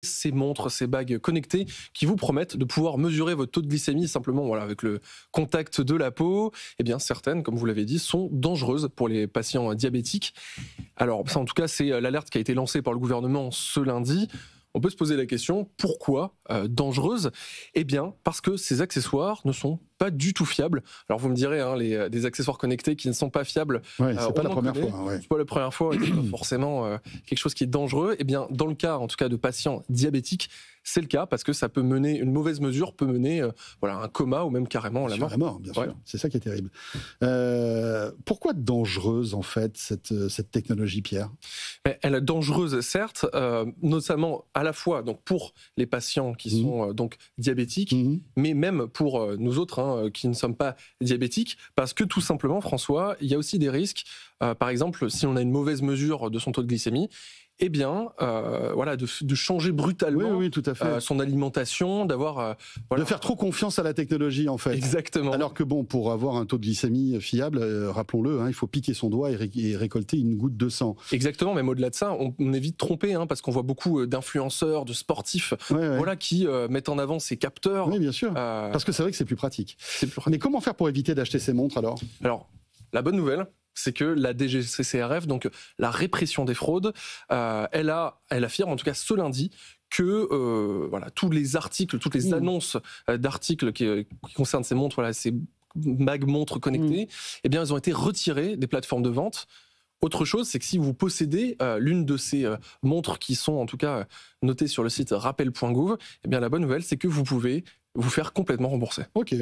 ces montres, ces bagues connectées qui vous promettent de pouvoir mesurer votre taux de glycémie simplement voilà, avec le contact de la peau. Eh bien, certaines, comme vous l'avez dit, sont dangereuses pour les patients diabétiques. Alors, ça, en tout cas, c'est l'alerte qui a été lancée par le gouvernement ce lundi. On peut se poser la question, pourquoi dangereuse ? Eh bien, parce que ces accessoires ne sont pas du tout fiables. Alors vous me direz, hein, des accessoires connectés qui ne sont pas fiables, Ouais, c'est pas la première fois. Hein, ouais. c'est pas la première fois, et c'est pas forcément quelque chose qui est dangereux. Eh bien, dans le cas, en tout cas, de patients diabétiques, c'est le cas parce que ça peut mener, une mauvaise mesure peut mener voilà, à un coma ou même carrément à la mort. La mort, bien sûr. C'est ça qui est terrible. Pourquoi dangereuse, en fait, cette technologie, Pierre ? Mais elle est dangereuse, certes, notamment à la fois donc, pour les patients qui sont donc diabétiques, mais même pour nous autres hein, qui ne sommes pas diabétiques, parce que tout simplement, François, il y a aussi des risques. Par exemple, si on a une mauvaise mesure de son taux de glycémie, eh bien, voilà, de changer brutalement tout à fait. son alimentation, d'avoir... voilà. De faire trop confiance à la technologie, en fait. Exactement. Alors que bon, pour avoir un taux de glycémie fiable, rappelons-le, hein, il faut piquer son doigt et récolter une goutte de sang. Exactement, même au-delà de ça, on est vite trompé, hein, parce qu'on voit beaucoup d'influenceurs, de sportifs, voilà, qui mettent en avant ces capteurs. Oui, bien sûr, parce que c'est vrai que c'est plus pratique. Mais comment faire pour éviter d'acheter ces montres, alors ? Alors, la bonne nouvelle, c'est que la DGCCRF, donc la répression des fraudes, elle affirme, en tout cas ce lundi, que voilà, tous les articles, toutes les annonces d'articles qui concernent ces montres, voilà, ces mag-montres connectées, eh bien, elles ont été retirées des plateformes de vente. Autre chose, c'est que si vous possédez l'une de ces montres qui sont en tout cas notées sur le site rappel.gouv, eh bien, la bonne nouvelle, c'est que vous pouvez vous faire complètement rembourser. Ok.